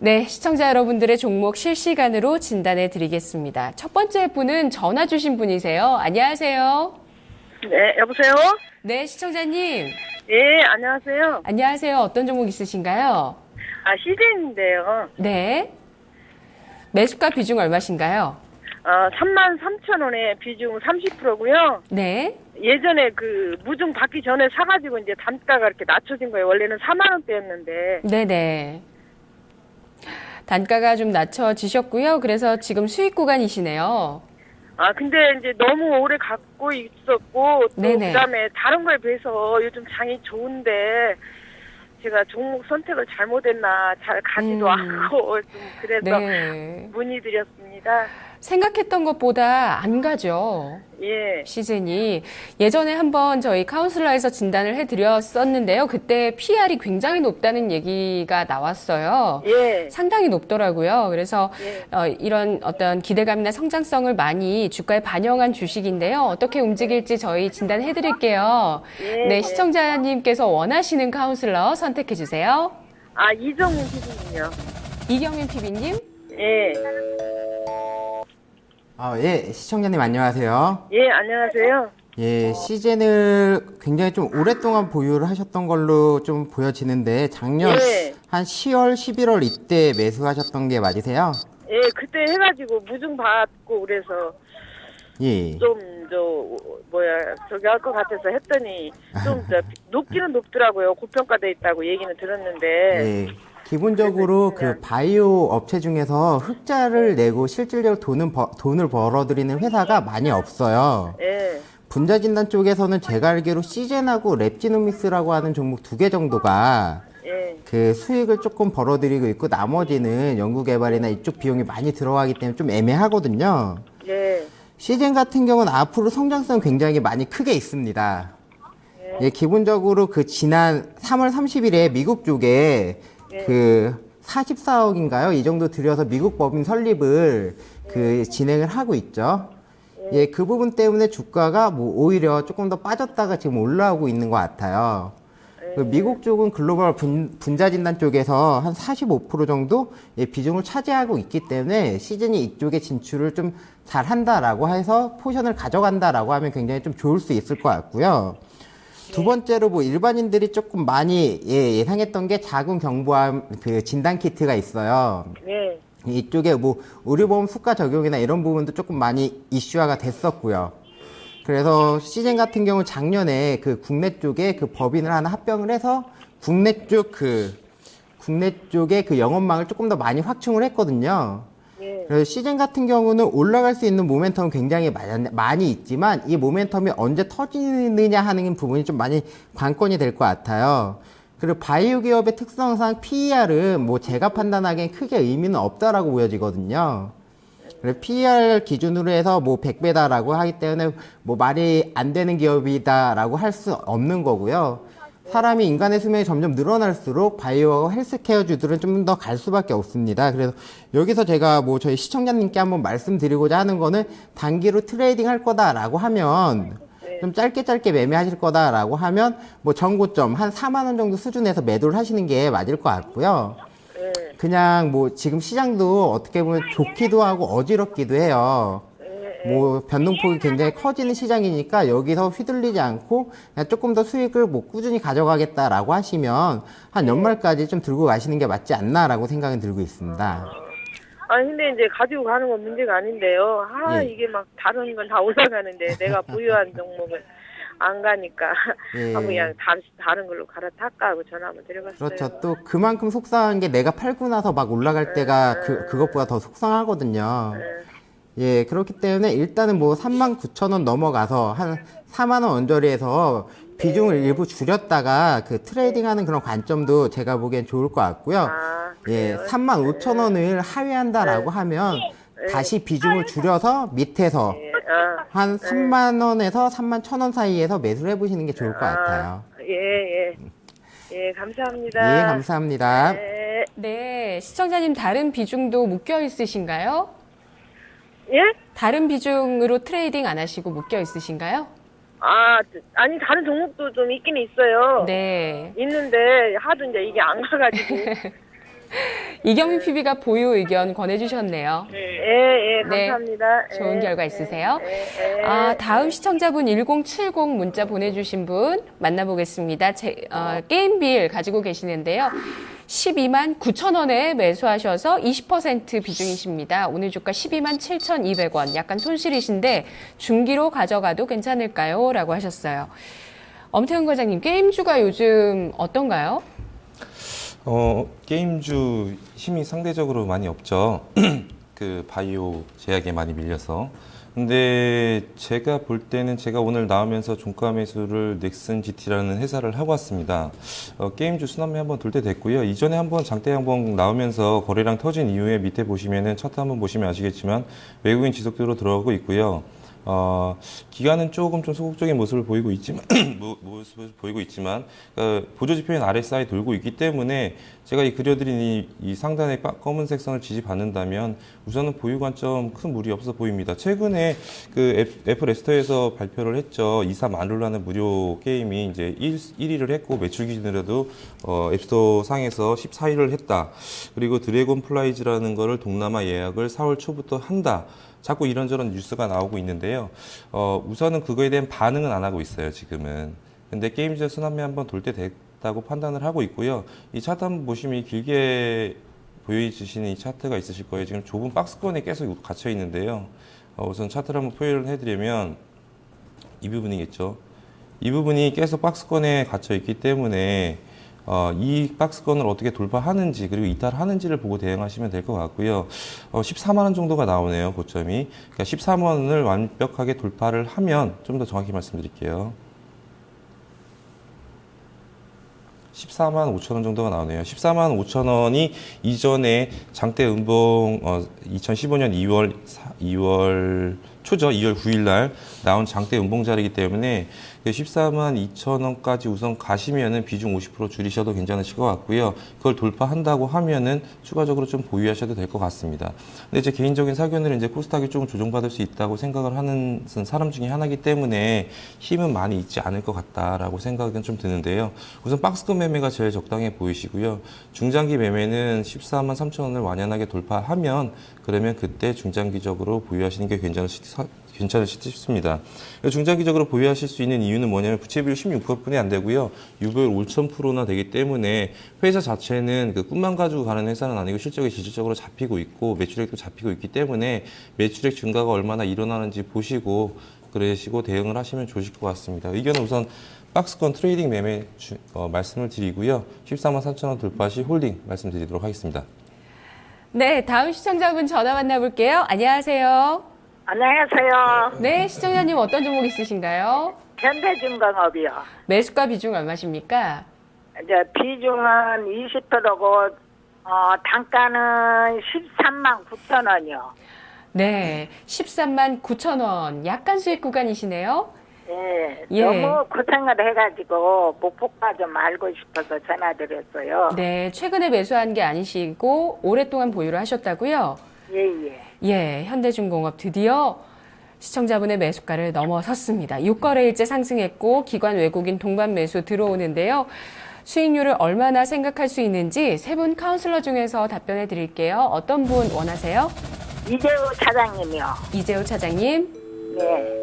네, 시청자 여러분들의 종목 실시간으로 진단해 드리겠습니다. 첫 번째 분은 전화 주신 분이세요. 안녕하세요. 네, 여보세요? 네, 시청자님. 예, 안녕하세요. 안녕하세요. 어떤 종목 있으신가요? CJ인데요. 네. 매수가 비중 얼마신가요? 33,000원에 비중 30%고요. 네. 예전에 그 무중 받기 전에 사가지고 이제 단가가 이렇게 낮춰진 거예요. 원래는 4만 원대였는데. 네네. 단가가 좀 낮춰지셨고요. 그래서 지금 수익 구간이시네요. 근데 이제 너무 오래 갖고 있었고, 또 네네. 그다음에 다른 거에 비해서 요즘 장이 좋은데, 제가 종목 선택을 잘못했나, 잘 가지도 않고, 좀 그래서 네. 문의드렸습니다. 생각했던 것보다 안 가죠. 예. 시즌이. 예전에 한번 저희 카운슬러에서 진단을 해드렸었는데요. 그때 PR이 굉장히 높다는 얘기가 나왔어요. 예. 상당히 높더라고요. 그래서 예. 이런 어떤 기대감이나 성장성을 많이 주가에 반영한 주식인데요. 어떻게 움직일지 저희 진단해드릴게요. 예. 네, 시청자님께서 원하시는 카운슬러 선택해주세요. 이정민 PD님요. 이경민 PB님. 예. 예, 시청자님 안녕하세요. 예, 안녕하세요. 예, 시젠을 굉장히 좀 오랫동안 보유를 하셨던 걸로 좀 보여지는데 작년 예. 한 10월, 11월 이때 매수하셨던 게 맞으세요? 예, 그때 해가지고 무중 받고 그래서 예. 저기 할 것 같아서 했더니 높기는 높더라고요. 고평가돼 있다고 얘기는 들었는데. 예. 기본적으로 그 바이오 업체 중에서 흑자를 내고 실질적으로 돈을 벌어들이는 회사가 많이 없어요. 예. 분자진단 쪽에서는 제가 알기로 시젠하고 랩지노믹스라고 하는 종목 두 개 정도가 예. 그 수익을 조금 벌어들이고 있고 나머지는 연구개발이나 이쪽 비용이 많이 들어가기 때문에 좀 애매하거든요. 예. 시젠 같은 경우는 앞으로 성장성 굉장히 많이 크게 있습니다. 예, 기본적으로 그 지난 3월 30일에 미국 쪽에 그 44억인가요? 이 정도 들여서 미국 법인 설립을 그 진행을 하고 있죠. 예, 그 부분 때문에 주가가 뭐 오히려 조금 더 빠졌다가 지금 올라오고 있는 것 같아요. 그 미국 쪽은 글로벌 분자진단 쪽에서 한 45% 정도 비중을 차지하고 있기 때문에 시즌이 이쪽에 진출을 좀 잘 한다라고 해서 포션을 가져간다라고 하면 굉장히 좀 좋을 수 있을 것 같고요. 두 번째로 뭐 일반인들이 조금 많이 예상했던 게 자궁 경부암 그 진단 키트가 있어요. 예. 이쪽에 뭐 의료보험 수가 적용이나 이런 부분도 조금 많이 이슈화가 됐었고요. 그래서 시즌 같은 경우 작년에 그 국내 쪽에 그 법인을 하나 합병을 해서 국내 쪽에 그 영업망을 조금 더 많이 확충을 했거든요. 그래서 시즌 같은 경우는 올라갈 수 있는 모멘텀은 굉장히 많이 있지만 이 모멘텀이 언제 터지느냐 하는 부분이 좀 많이 관건이 될 것 같아요. 그리고 바이오 기업의 특성상 PER은 뭐 제가 판단하기엔 크게 의미는 없다라고 보여지거든요. 그래서 PER 기준으로 해서 뭐 100배다라고 하기 때문에 뭐 말이 안 되는 기업이다라고 할 수 없는 거고요. 사람이 인간의 수명이 점점 늘어날수록 바이오와 헬스케어주들은 좀 더 갈 수밖에 없습니다. 그래서 여기서 제가 뭐 저희 시청자님께 한번 말씀드리고자 하는 거는 단기로 트레이딩 할 거다라고 하면 좀 짧게 매매하실 거다라고 하면 뭐 전고점 한 4만 원 정도 수준에서 매도를 하시는 게 맞을 것 같고요. 그냥 뭐 지금 시장도 어떻게 보면 좋기도 하고 어지럽기도 해요. 뭐 변동폭이 굉장히 커지는 시장이니까 여기서 휘둘리지 않고 그냥 조금 더 수익을 뭐 꾸준히 가져가겠다라고 하시면 한 연말까지 좀 들고 가시는 게 맞지 않나라고 생각은 들고 있습니다. 근데 이제 가지고 가는 건 문제가 아닌데요. 예. 이게 막 다른 건 다 올라가는데 내가 보유한 종목은 안 가니까 예. 한번 그냥 다른 걸로 갈아탈까 하고 전화 한번 드려봤어요. 그렇죠. 또 그만큼 속상한 게 내가 팔고 나서 막 올라갈 때가 그것보다 더 속상하거든요. 예, 그렇기 때문에 일단은 뭐 39,000원 넘어가서 한 4만 원 언저리에서 비중을 일부 줄였다가 그 트레이딩 하는 그런 관점도 제가 보기엔 좋을 것 같고요. 예, 35,000원을 하회한다라고 하면 다시 비중을 줄여서 밑에서 한 3만 원에서 3만 1,000원 사이에서 매수를 해보시는 게 좋을 것 같아요. 예, 감사합니다. 예, 감사합니다. 네. 네, 시청자님 다른 비중도 묶여 있으신가요? 예? 다른 비중으로 트레이딩 안 하시고 묶여 있으신가요? 아니 다른 종목도 좀 있긴 있어요. 네. 있는데 하도 이제 이게 안 가가지고 이경민 PB가 보유 의견 권해주셨네요. 예, 네, 감사합니다. 좋은 결과 있으세요? 예. 아, 다음 시청자분 1070 문자 보내주신 분 만나보겠습니다. 게임빌 가지고 계시는데요. 12만 9천 원에 매수하셔서 20% 비중이십니다. 오늘 주가 12만 7,200원. 약간 손실이신데 중기로 가져가도 괜찮을까요? 라고 하셨어요. 엄태훈 과장님, 게임주가 요즘 어떤가요? 게임주 힘이 상대적으로 많이 없죠. 그 바이오 제약에 많이 밀려서. 근데 제가 볼 때는 제가 오늘 나오면서 종가 매수를 넥슨 GT라는 회사를 하고 왔습니다. 게임주 수납매 한번 돌 때 됐고요. 이전에 한번 장대 한번 나오면서 거래량 터진 이후에 밑에 보시면은 차트 한번 보시면 아시겠지만 외국인 지속적으로 들어오고 있고요. 기간은 조금 좀 소극적인 모습을 보이고 있지만, 보조지표인 RSI 돌고 있기 때문에 제가 이 그려드린 이 상단의 검은색 선을 지지받는다면 우선은 보유 관점 큰 무리 없어 보입니다. 최근에 그 애플 앱스토어에서 발표를 했죠. 23만 룰라는 무료 게임이 이제 1위를 했고 매출 기준으로도 앱스토어 상에서 14위를 했다. 그리고 드래곤 플라이즈라는 거를 동남아 예약을 4월 초부터 한다. 자꾸 이런저런 뉴스가 나오고 있는데요. 우선은 그거에 대한 반응은 안 하고 있어요, 지금은. 근데 게임즈 수납매 한번 돌 때 됐다고 판단을 하고 있고요. 이 차트 한번 보시면 길게 보여주시는 이 차트가 있으실 거예요. 지금 좁은 박스권에 계속 갇혀 있는데요. 우선 차트를 한번 표현을 해드리면 이 부분이겠죠. 이 부분이 계속 박스권에 갇혀 있기 때문에 이 박스권을 어떻게 돌파하는지 그리고 이탈하는지를 보고 대응하시면 될 것 같고요. 14만 원 정도가 나오네요. 고점이. 그러니까 13만 원을 완벽하게 돌파를 하면 좀 더 정확히 말씀드릴게요. 14만 5천 원 정도가 나오네요. 14만 5천 원이 이전에 장대 음봉 2015년 2월 초죠. 2월 9일 날 나온 장대 음봉 자리이기 때문에 14만 2천 원까지 우선 가시면은 비중 50% 줄이셔도 괜찮으실 것 같고요. 그걸 돌파한다고 하면은 추가적으로 좀 보유하셔도 될 것 같습니다. 근데 제 개인적인 사견으로 이제 코스닥이 조금 조정받을 수 있다고 생각을 하는 사람 중에 하나이기 때문에 힘은 많이 있지 않을 것 같다라고 생각은 좀 드는데요. 우선 박스권 매매가 제일 적당해 보이시고요. 중장기 매매는 14만 3천 원을 완연하게 돌파하면 그러면 그때 중장기적으로 보유하시는 게 괜찮으시지 싶습니다. 중장기적으로 보유하실 수 있는 이유는 뭐냐면 부채 비율 16%뿐이 안 되고요. 유보율 5,000%나 되기 때문에 회사 자체는 그 꿈만 가지고 가는 회사는 아니고 실적이 질적으로 잡히고 있고 매출액도 잡히고 있기 때문에 매출액 증가가 얼마나 일어나는지 보시고 그러시고 대응을 하시면 좋으실 것 같습니다. 의견은 우선 박스권 트레이딩 매매 말씀을 드리고요. 14만 3천 원 돌파 시 홀딩 말씀드리도록 하겠습니다. 네, 다음 시청자분 전화 만나볼게요. 안녕하세요. 안녕하세요. 네, 시청자님 어떤 종목 있으신가요? 현대중공업이요. 매수가 비중 얼마십니까? 이제 비중은 20%고 단가는 13만 9천 원이요. 네, 13만 9천 원. 약간 수익 구간이시네요. 예, 너무 고생을 해가지고 목표가 좀 알고 싶어서 전화드렸어요. 네, 최근에 매수한 게 아니시고 오랫동안 보유를 하셨다고요? 예. 예, 현대중공업 드디어 시청자분의 매수가를 넘어섰습니다. 6거래일째 상승했고 기관 외국인 동반 매수 들어오는데요. 수익률을 얼마나 생각할 수 있는지 세 분 카운슬러 중에서 답변해 드릴게요. 어떤 분 원하세요? 이재우 차장님이요. 이재우 차장님. 네.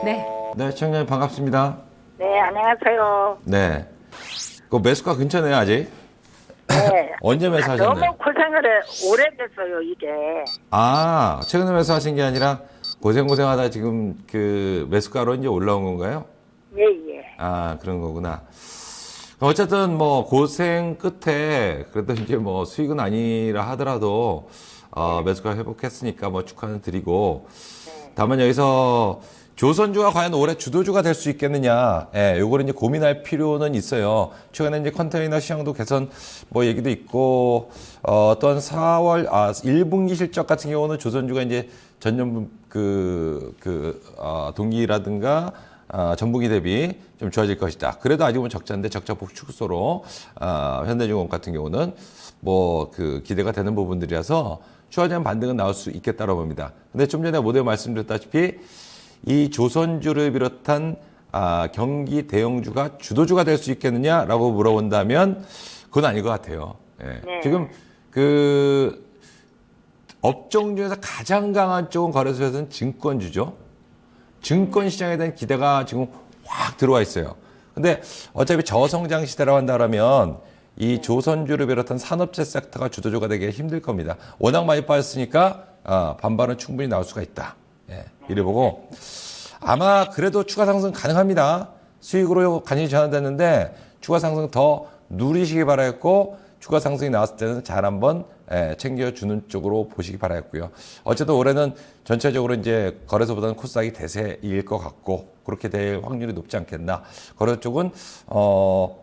네. 네, 시청자님 반갑습니다. 네, 안녕하세요. 네. 그 매수가 근처네요, 아직. 네. 언제 매수하셨나요? 너무 고생을 오래됐어요, 이게. 아, 최근에 매수하신 게 아니라 고생하다 지금 그 매수가로 이제 올라온 건가요? 예. 아, 그런 거구나. 어쨌든 뭐 고생 끝에 그래도 이제 뭐 수익은 아니라 하더라도 매수가 회복했으니까 뭐 축하는 드리고, 다만 여기서 조선주가 과연 올해 주도주가 될 수 있겠느냐, 요거를 이제 고민할 필요는 있어요. 최근에 이제 컨테이너 시장도 개선 뭐 얘기도 있고, 어떤 1분기 실적 같은 경우는 조선주가 이제 전년 동기라든가 전분기 대비 좀 좋아질 것이다. 그래도 아직은 적자인데 적자 축소로 현대중공업 같은 경우는 뭐 기대가 되는 부분들이라서 추가적인 반등은 나올 수 있겠다고 봅니다. 근데 좀 전에 모두에 말씀드렸다시피 이 조선주를 비롯한 경기 대형주가 주도주가 될 수 있겠느냐라고 물어본다면 그건 아닐 것 같아요. 예. 네. 지금 그 업종 중에서 가장 강한 쪽은 거래소에서는 증권주죠. 증권 시장에 대한 기대가 지금 확 들어와 있어요. 근데 어차피 저성장 시대라고 한다면 이 조선주를 비롯한 산업재 섹터가 주도주가 되기 힘들 겁니다. 워낙 많이 빠졌으니까 반발은 충분히 나올 수가 있다. 예, 이래 보고 아마 그래도 추가 상승 가능합니다. 수익으로 간신히 전환됐는데 추가 상승 더 누리시기 바라겠고 추가 상승이 나왔을 때는 잘 한번 챙겨주는 쪽으로 보시기 바라겠고요. 어쨌든 올해는 전체적으로 이제 거래소보다는 코스닥이 대세일 것 같고 그렇게 될 확률이 높지 않겠나. 거래소 쪽은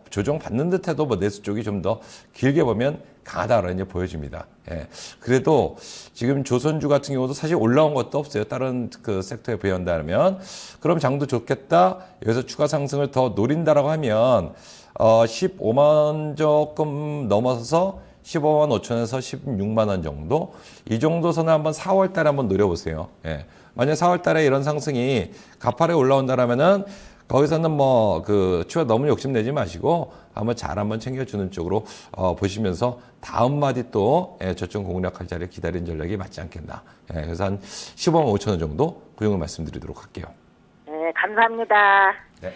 조정 받는 듯해도 뭐 내수 쪽이 좀 더 길게 보면 강하다라는 이제 보여집니다. 예. 그래도 지금 조선주 같은 경우도 사실 올라온 것도 없어요. 다른 그 섹터에 비한다면 그럼 장도 좋겠다. 여기서 추가 상승을 더 노린다라고 하면 15만 원 조금 넘어서서 15만 5천에서 16만 원 정도 이 정도 선을 한번 4월 달에 한번 노려보세요. 예. 만약 4월 달에 이런 상승이 가파르게 올라온다라면은 거기서는 뭐 그 추가 너무 욕심내지 마시고 한번 잘 한번 챙겨주는 쪽으로 보시면서 다음 마디 또 저점 공략할 자리에 기다리는 전략이 맞지 않겠나. 예. 그래서 한 15만 5천 원 정도 그 정도 말씀드리도록 할게요. 네, 감사합니다. 네.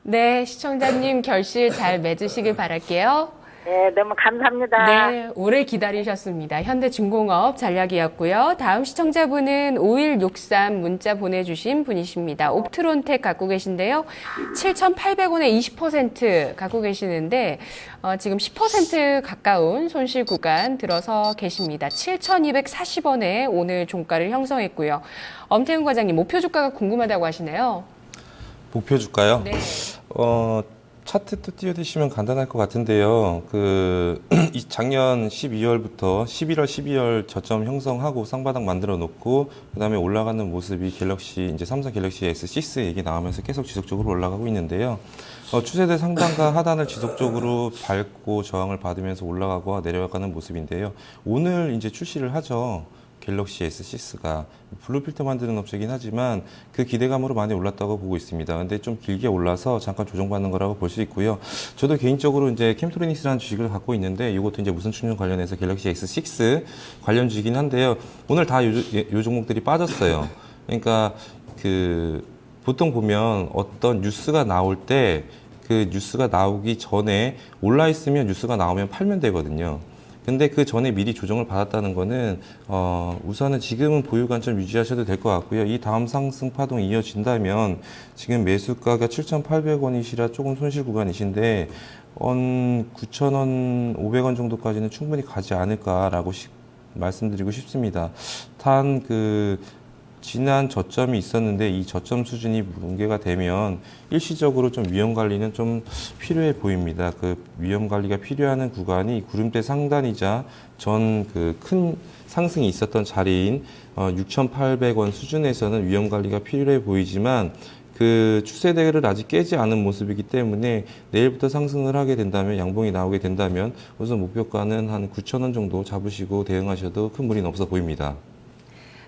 네, 시청자님 결실 잘 맺으시길 바랄게요. 네, 너무 감사합니다. 네, 오래 기다리셨습니다. 현대중공업 전략이었고요. 다음 시청자분은 5163 문자 보내주신 분이십니다. 옵트론텍 갖고 계신데요. 7,800원에 20% 갖고 계시는데 지금 10% 가까운 손실 구간 들어서 계십니다. 7,240원에 오늘 종가를 형성했고요. 엄태훈 과장님, 목표 주가가 궁금하다고 하시네요. 목표 주가요? 네. 차트 또 띄워드시면 간단할 것 같은데요. 이 작년 12월부터 11월, 12월 저점 형성하고 쌍바닥 만들어 놓고, 그 다음에 올라가는 모습이 이제 삼성 갤럭시 S6 얘기 나오면서 계속 지속적으로 올라가고 있는데요. 추세대 상단과 하단을 지속적으로 밟고 저항을 받으면서 올라가고 내려가는 모습인데요. 오늘 이제 출시를 하죠. 갤럭시 S6가 블루 필터 만드는 업체이긴 하지만 그 기대감으로 많이 올랐다고 보고 있습니다. 근데 좀 길게 올라서 잠깐 조정받는 거라고 볼 수 있고요. 저도 개인적으로 이제 캠트로닉스라는 주식을 갖고 있는데 이것도 이제 무선 충전 관련해서 갤럭시 S6 관련 주식이긴 한데요. 오늘 다 요 종목들이 빠졌어요. 그러니까 보통 보면 어떤 뉴스가 나올 때 그 뉴스가 나오기 전에 올라 있으면 뉴스가 나오면 팔면 되거든요. 근데 그 전에 미리 조정을 받았다는 거는 우선은 지금은 보유 관점 유지하셔도 될 것 같고요. 이 다음 상승 파동이 이어진다면 지금 매수가가 7,800원이시라 조금 손실 구간이신데 9,000원, 500원 정도까지는 충분히 가지 않을까라고 말씀드리고 싶습니다. 지난 저점이 있었는데 이 저점 수준이 붕괴가 되면 일시적으로 좀 위험 관리는 좀 필요해 보입니다. 그 위험 관리가 필요한 구간이 구름대 상단이자 전 큰 상승이 있었던 자리인 6,800원 수준에서는 위험 관리가 필요해 보이지만 그 추세대를 아직 깨지 않은 모습이기 때문에 내일부터 상승을 하게 된다면 양봉이 나오게 된다면 우선 목표가는 한 9,000원 정도 잡으시고 대응하셔도 큰 무리는 없어 보입니다.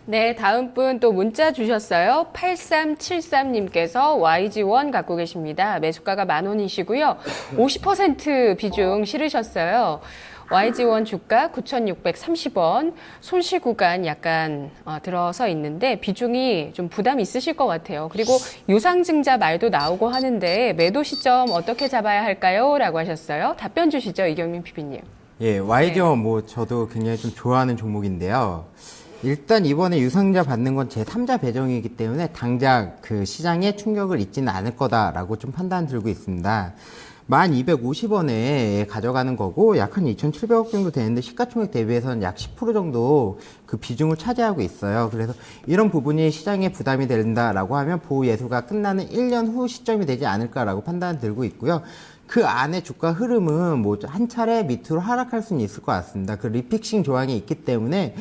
네, 다음 분 또 문자 주셨어요. 8373님께서 YG1 갖고 계십니다. 매수가가 10,000원이시고요. 50% 비중 실으셨어요. YG1 주가 9,630원, 손실 구간 약간 들어서 있는데 비중이 좀 부담이 있으실 것 같아요. 그리고 유상증자 말도 나오고 하는데 매도 시점 어떻게 잡아야 할까요? 라고 하셨어요. 답변 주시죠, 이경민 PB님. 예, YG1 저도 굉장히 좀 좋아하는 종목인데요. 일단 이번에 유상자 받는 건 제3자 배정이기 때문에 당장 그 시장에 충격을 잊지는 않을 거다라고 좀 판단 들고 있습니다. 1,250원에 가져가는 거고 약 한 2,700억 정도 되는데 시가총액 대비해서는 약 10% 정도 그 비중을 차지하고 있어요. 그래서 이런 부분이 시장에 부담이 된다라고 하면 보호 예수가 끝나는 1년 후 시점이 되지 않을까라고 판단 들고 있고요. 그 안에 주가 흐름은 뭐 한 차례 밑으로 하락할 수는 있을 것 같습니다. 그 리픽싱 조항이 있기 때문에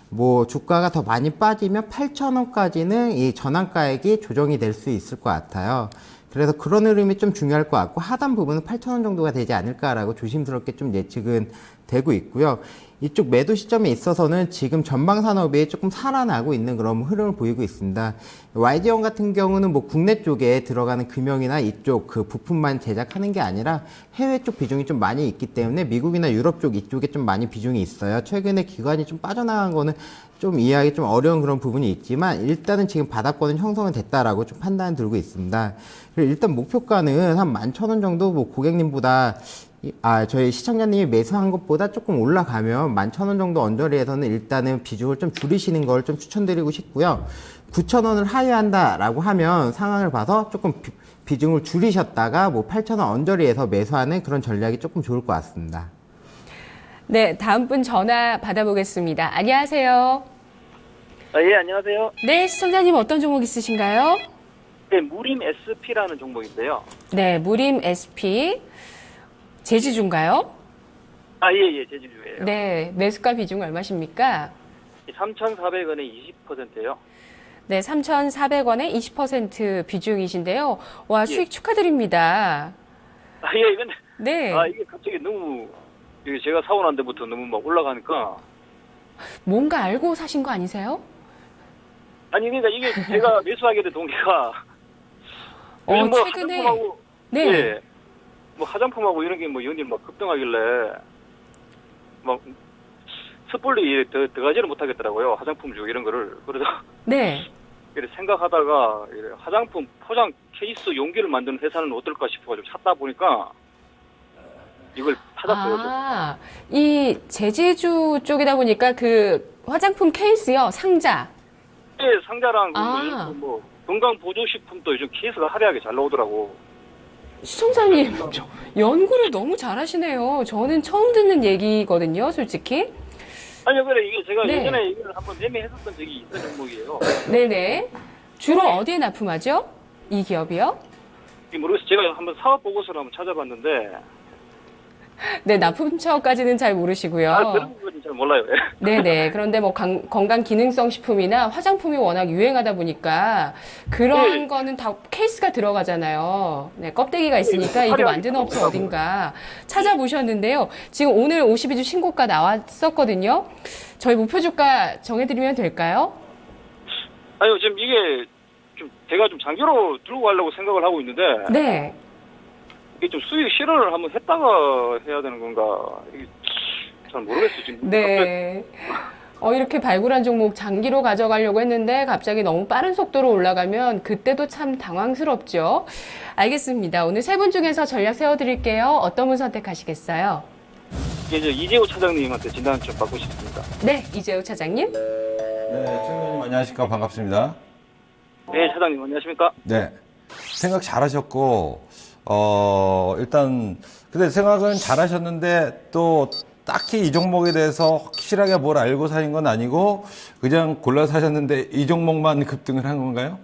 뭐 주가가 더 많이 빠지면 8,000원까지는 이 전환가액이 조정이 될 수 있을 것 같아요. 그래서 그런 흐름이 좀 중요할 것 같고 하단 부분은 8,000원 정도가 되지 않을까라고 조심스럽게 좀 예측은 되고 있고요. 이쪽 매도 시점에 있어서는 지금 전방 산업이 조금 살아나고 있는 그런 흐름을 보이고 있습니다. YG원 같은 경우는 뭐 국내 쪽에 들어가는 금형이나 이쪽 그 부품만 제작하는 게 아니라 해외 쪽 비중이 좀 많이 있기 때문에 미국이나 유럽 쪽 이쪽에 좀 많이 비중이 있어요. 최근에 기관이 좀 빠져나간 거는 좀 이해하기 좀 어려운 그런 부분이 있지만 일단은 지금 바닥권은 형성은 됐다라고 좀 판단 들고 있습니다. 그리고 일단 목표가는 한 11,000원 정도 뭐 고객님보다 저희 시청자님이 매수한 것보다 조금 올라가면 11,000원 정도 언저리에서는 일단은 비중을 좀 줄이시는 걸 좀 추천드리고 싶고요. 9,000원을 하회한다라고 하면 상황을 봐서 조금 비중을 줄이셨다가 뭐 8,000원 언저리에서 매수하는 그런 전략이 조금 좋을 것 같습니다. 네, 다음 분 전화 받아보겠습니다. 안녕하세요. 예, 안녕하세요. 네, 시청자님 어떤 종목 있으신가요? 네, 무림 SP라는 종목인데요. 네, 무림 SP 제지주인가요? 예, 제주주예요. 네, 매수가 비중 얼마십니까? 3,400원에 20%예요. 네, 3,400원에 20% 비중이신데요. 와, 수익 축하드립니다. 예, 근데 네, 이게 갑자기 너무 이게 제가 사고 난 데부터 너무 막 올라가니까 뭔가 알고 사신 거 아니세요? 아니 그러니까 이게 제가 매수하게 된 동기가 요즘 뭐 최근에 화장품하고 네. 예, 뭐 화장품하고 이런 게 뭐 연일 막 급등하길래 막 섣불리 들어가지를 못하겠더라고요. 화장품 중 이런 거를. 그래서 네. 이렇게 생각하다가 이렇게 화장품 포장 케이스 용기를 만드는 회사는 어떨까 싶어가지고 찾다 보니까 이걸 찾았어요. 아, 이 제지주 쪽이다 보니까 그 화장품 케이스요, 상자. 예, 상자랑 아. 뭐 건강 보조식품도 요즘 케이스가 화려하게 잘 나오더라고. 시청자님, 연구를 너무 잘하시네요. 저는 처음 듣는 얘기거든요, 솔직히. 아니요, 그래 이게 제가 네. 예전에 이걸 한번 매매했었던 적이 있던 종목이에요. 네네. 주로 어디에 납품하죠? 이 기업이요? 이게 모르겠어요. 제가 한번 사업 보고서를 한번 찾아봤는데 네, 납품처까지는 잘 모르시고요. 그런 건 잘 몰라요. 예. 네네. 그런데 뭐 건강 기능성 식품이나 화장품이 워낙 유행하다 보니까 그런 네. 거는 다 케이스가 들어가잖아요. 네, 껍데기가 있으니까 이거 만드는 업체 어딘가 찾아보셨는데요. 지금 오늘 52주 신고가 나왔었거든요. 저희 목표 주가 정해드리면 될까요? 아니요, 지금 이게 좀 제가 좀 장기로 들고 가려고 생각을 하고 있는데 네. 이게 좀 수익 실현을 한번 했다가 해야 되는 건가 이게 잘 모르겠어요 지금. 네. 이렇게 발굴한 종목 장기로 가져가려고 했는데 갑자기 너무 빠른 속도로 올라가면 그때도 참 당황스럽죠. 알겠습니다. 오늘 세 분 중에서 전략 세워드릴게요. 어떤 분 선택하시겠어요? 이제 이재호 차장님한테 진단 좀 받고 싶습니다. 네, 이재우 차장님. 네, 최근님 안녕하십니까. 반갑습니다. 네, 차장님 안녕하십니까? 네. 생각 잘하셨고, 일단, 근데 생각은 잘하셨는데 또 딱히 이 종목에 대해서 확실하게 뭘 알고 사신 건 아니고 그냥 골라 사셨는데 이 종목만 급등을 한 건가요?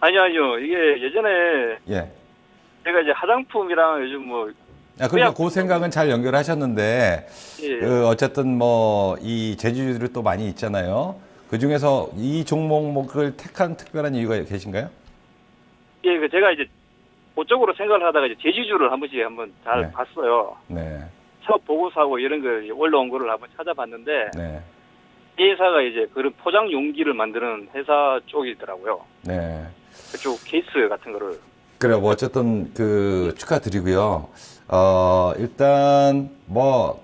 아니요. 이게 예전에 예. 제가 이제 화장품이랑 요즘 뭐 그러니까 그 생각은 잘 연결하셨는데, 예. 어쨌든 뭐 이 제주주들이 또 많이 있잖아요. 그 중에서 이 종목을 택한 특별한 이유가 계신가요? 예, 제가 이제 그쪽으로 생각을 하다가 이제 제주주를 한 번씩 한번 잘 네. 봤어요. 네. 사업 보고서하고 이런 걸 올라온 거를 한번 찾아봤는데 네. 이 회사가 이제 그런 포장 용기를 만드는 회사 쪽이더라고요. 네. 그쪽 케이스 같은 거를. 그래, 뭐, 어쨌든, 축하드리고요. 일단, 뭐,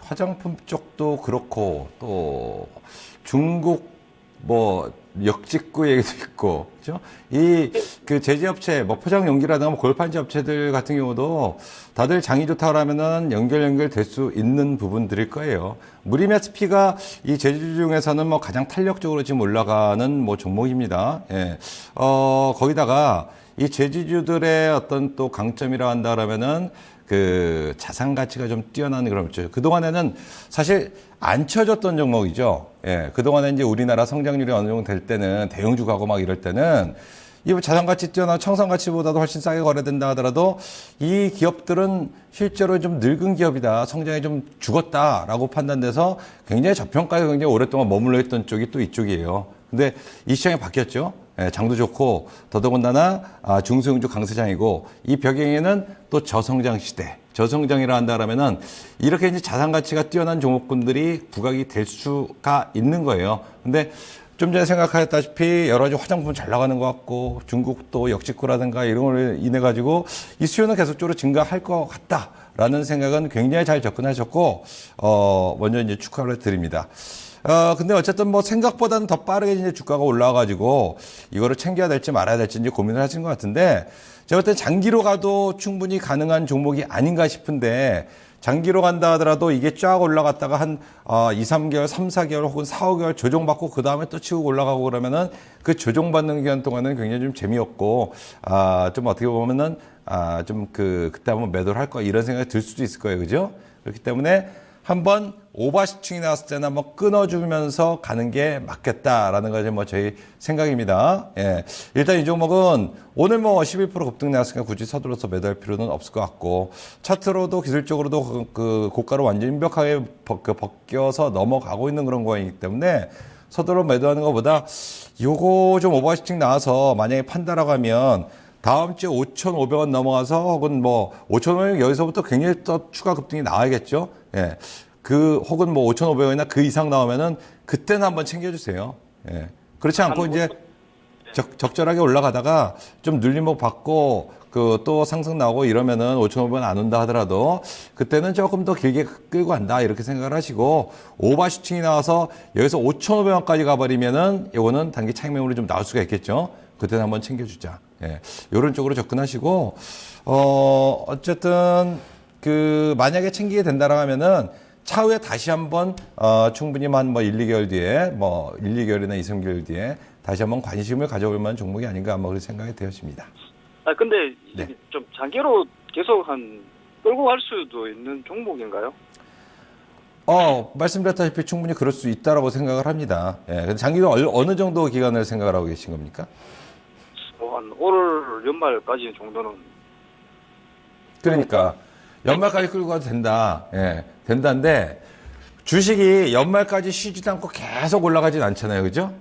화장품 쪽도 그렇고, 또, 중국, 뭐, 역직구 얘기도 있고, 그죠? 제지업체, 뭐, 포장 용기라든가 뭐 골판지 업체들 같은 경우도 다들 장이 좋다고 하면은 연결될 수 있는 부분들일 거예요. 무림 SP가 이 제주주 중에서는 뭐 가장 탄력적으로 지금 올라가는 뭐 종목입니다. 예. 거기다가 이 제주주들의 어떤 또 강점이라 한다 그러면은 그 자산 가치가 좀 뛰어나는 그런 거죠. 그동안에는 사실 안 쳐졌던 종목이죠. 예. 그동안에 이제 우리나라 성장률이 어느 정도 될 때는 대형주 가고 막 이럴 때는 이 자산 가치 뛰어난 청산 가치보다도 훨씬 싸게 거래된다 하더라도 이 기업들은 실제로 좀 늙은 기업이다. 성장이 좀 죽었다라고 판단돼서 굉장히 저평가에 굉장히 오랫동안 머물러 있던 쪽이 또 이쪽이에요. 근데 이 시장이 바뀌었죠. 예, 장도 좋고 더더군다나 중소형주 강세장이고 이 벽에는 또 저성장 시대, 저성장이라 한다라면은 이렇게 이제 자산 가치가 뛰어난 종목군들이 부각이 될 수가 있는 거예요. 근데 좀 전에 생각하셨다시피 여러 가지 화장품 잘 나가는 것 같고 중국도 역직구라든가 이런 걸 인해 가지고 이 수요는 계속적으로 증가할 것 같다라는 생각은 굉장히 잘 접근하셨고 먼저 이제 축하를 드립니다. 근데 어쨌든 뭐 생각보다는 더 빠르게 이제 주가가 올라와가지고 이거를 챙겨야 될지 말아야 될지 이제 고민을 하신 것 같은데 제가 볼 때 장기로 가도 충분히 가능한 종목이 아닌가 싶은데 장기로 간다 하더라도 이게 쫙 올라갔다가 한 2, 3개월, 3, 4개월 혹은 4, 5개월 조정받고 그 다음에 또 치고 올라가고 그러면은 그 조정받는 기간 동안은 굉장히 좀 재미없고 좀 어떻게 보면은 좀 그때 한번 매도를 할 거 이런 생각이 들 수도 있을 거예요. 그죠? 그렇기 때문에 한번 오버시층이 나왔을 때는 한번 끊어주면서 가는 게 맞겠다라는 것이 뭐 저희 생각입니다. 예. 일단 이 종목은 오늘 뭐 11% 급등 나왔으니까 굳이 서둘러서 매도할 필요는 없을 것 같고 차트로도 기술적으로도 그 고가로 완전히 완벽하게 벗겨서 넘어가고 있는 그런 거이기 때문에 서둘러 매도하는 것보다 요거 좀 오버시층 나와서 만약에 판다라고 하면 다음 주에 5,500원 넘어가서 혹은 뭐 5,500원 여기서부터 굉장히 또 추가 급등이 나와야겠죠. 예. 혹은 뭐 5,500원이나 그 이상 나오면은 그때는 한번 챙겨주세요. 예. 그렇지 않고 이제 적절하게 올라가다가 좀 눌림목 받고 또 상승 나오고 이러면은 5,500원 안 온다 하더라도 그때는 조금 더 길게 끌고 간다 이렇게 생각을 하시고 오버슈팅이 나와서 여기서 5,500원까지 가버리면은 이거는 단기 차익 매물이 좀 나올 수가 있겠죠. 그때는 한번 챙겨주자. 예. 이런 쪽으로 접근하시고 어쨌든 만약에 챙기게 된다라고 하면은 차후에 다시 한번 충분히 한 뭐 1, 2개월 뒤에 뭐 1, 2개월이나 2, 3개월 뒤에 다시 한번 관심을 가져볼 만한 종목이 아닌가 아마 그런 생각이 되었습니다. 근데 네. 좀 장기로 계속 끌고 갈 수도 있는 종목인가요? 말씀드렸다시피 충분히 그럴 수 있다라고 생각을 합니다. 예. 근데 장기로 어느 정도 기간을 생각을 하고 계신 겁니까? 한 올 연말까지 정도는. 그러니까 연말까지 끌고 가도 된다. 예. 된다는데 주식이 연말까지 쉬지도 않고 계속 올라가진 않잖아요. 그죠?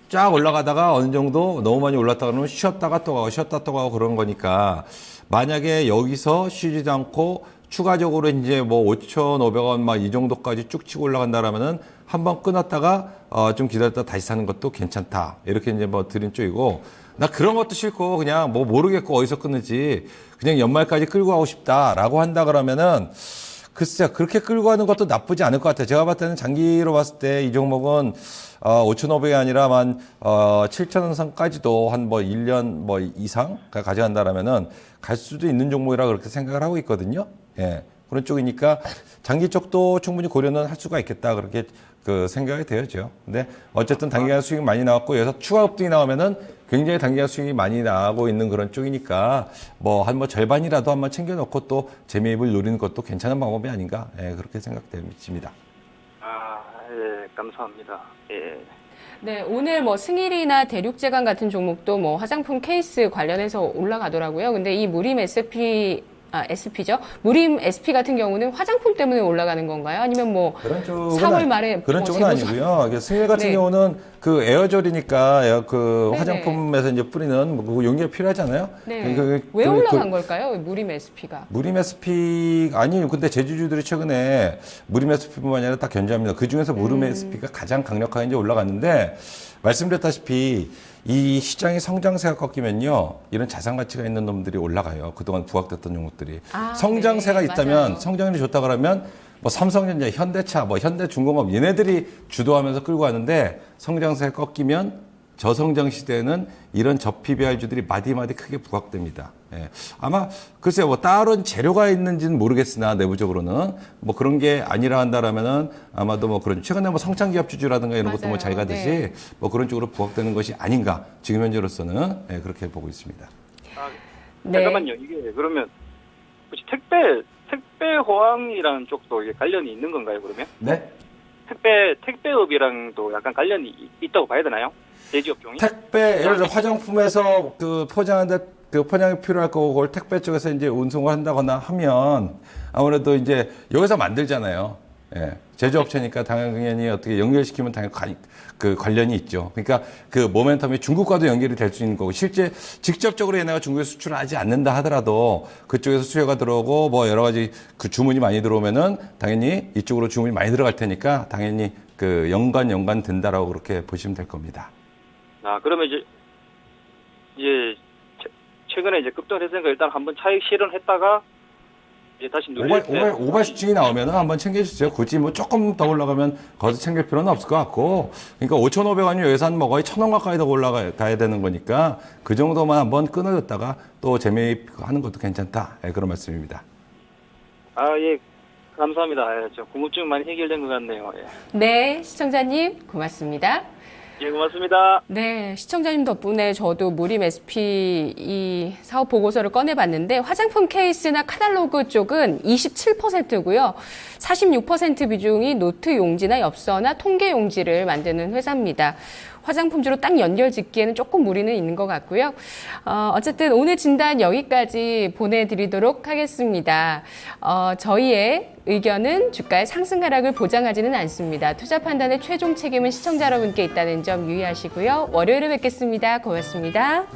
쫙 올라가다가 어느 정도 너무 많이 올랐다 그러면 쉬었다가 또 가고 쉬었다 또 가고 그런 거니까 만약에 여기서 쉬지도 않고 추가적으로 이제 뭐 5,500원 막 이 정도까지 쭉 치고 올라간다라면은 한번 끊었다가 좀 기다렸다 다시 사는 것도 괜찮다. 이렇게 이제 뭐 드린 쪽이고 나 그런 것도 싫고 그냥 뭐 모르겠고 어디서 끊는지 그냥 연말까지 끌고 가고 싶다라고 한다 그러면은 글쎄요, 그렇게 끌고 가는 것도 나쁘지 않을 것 같아요. 제가 봤을 때는 장기로 봤을 때 이 종목은 5,500이 아니라 한 7,000원 선까지도 한 뭐 1년 뭐 이상 가져간다라면은 갈 수도 있는 종목이라 그렇게 생각을 하고 있거든요. 예. 그런 쪽이니까 장기 쪽도 충분히 고려는 할 수가 있겠다. 그렇게 생각이 되어죠. 근데 어쨌든 단기간 수익이 많이 나왔고 여기서 추가 급등이 나오면은 굉장히 단기간 수익이 많이 나고 있는 그런 쪽이니까 뭐 절반이라도 한번 챙겨놓고 또 재미입을 노리는 것도 괜찮은 방법이 아닌가. 예, 그렇게 생각됩니다. 예, 감사합니다. 예. 네, 오늘 뭐 승일이나 대륙제강 같은 종목도 뭐 화장품 케이스 관련해서 올라가더라고요. 근데 이 SP죠. 무림 SP 같은 경우는 화장품 때문에 올라가는 건가요? 아니면 뭐 그런 쪽은 4월 말에 그런 뭐 쪽은 아니고요. 승일 같은 네. 경우는 에어젤이니까 네네. 화장품에서 이제 뿌리는 뭐 용기가 필요하잖아요. 네. 왜 올라간 걸까요? 무림 SP가? 무림 SP 아니요. 근데 제주주들이 최근에 무림 SP뿐만 아니라 다 견제합니다. 그 중에서 무림 SP가 가장 강력하게 이제 올라갔는데 말씀드렸다시피 이 시장의 성장세가 꺾이면요. 이런 자산 가치가 있는 놈들이 올라가요. 그동안 부각됐던 종목들이. 성장세가 네, 있다면 맞아요. 성장률이 좋다 그러면 뭐 삼성전자, 현대차, 뭐 현대중공업 얘네들이 주도하면서 끌고 가는데 성장세가 꺾이면 저성장 시대에는 이런 저PBR주들이 마디마디 크게 부각됩니다. 예. 아마 글쎄요, 뭐 다른 재료가 있는지는 모르겠으나 내부적으로는 뭐 그런 게 아니라 한다라면은 아마도 뭐 그런 최근에 뭐 성장기업 주주라든가 이런 것도 뭐 잘 맞아요. 가듯이 네. 뭐 그런 쪽으로 부각되는 것이 아닌가 지금 현재로서는 예, 그렇게 보고 있습니다. 네. 잠깐만요. 이게 그러면 혹시 택배 호황이라는 쪽도 이게 관련이 있는 건가요? 그러면 네. 택배업이랑도 약간 관련이 있다고 봐야 되나요? 대지업종이? 택배 예를 들어 화장품에서 포장하는데 포장이 필요할 거고 그걸 택배 쪽에서 이제 운송을 한다거나 하면 아무래도 이제 여기서 만들잖아요. 예. 제조업체니까 당연히 어떻게 연결시키면 당연히 그 관련이 있죠. 그러니까 그 모멘텀이 중국과도 연결이 될 수 있는 거고, 실제 직접적으로 얘네가 중국에 수출을 하지 않는다 하더라도 그쪽에서 수요가 들어오고 뭐 여러 가지 그 주문이 많이 들어오면은 당연히 이쪽으로 주문이 많이 들어갈 테니까 당연히 그 연관 된다라고 그렇게 보시면 될 겁니다. 아, 그러면 이제 최근에 이제 급등을 했으니까 일단 한번 차익 실현했다가 이제 다시 누릴 때 오바시중이 나오면은 한번 챙겨주세요. 굳이 뭐 조금 더 올라가면 거기서 챙길 필요는 없을 것 같고, 그러니까 5,500원이 예산 뭐 거의 1,000원 가까이 더 올라가야 되는 거니까 그 정도만 한번 끊어졌다가 또 재매입하는 것도 괜찮다. 예, 그런 말씀입니다. 아, 예. 감사합니다. 예, 저 궁금증 많이 해결된 것 같네요. 예. 네, 시청자님 고맙습니다. 예, 고맙습니다. 네, 시청자님 덕분에 저도 무림 SP 이 사업 보고서를 꺼내봤는데 화장품 케이스나 카탈로그 쪽은 27%고요. 46% 비중이 노트 용지나 엽서나 통계 용지를 만드는 회사입니다. 화장품주로 딱 연결 짓기에는 조금 무리는 있는 것 같고요. 어쨌든 오늘 진단 여기까지 보내드리도록 하겠습니다. 저희의 의견은 주가의 상승 하락을 보장하지는 않습니다. 투자 판단의 최종 책임은 시청자 여러분께 있다는 점 유의하시고요. 월요일에 뵙겠습니다. 고맙습니다.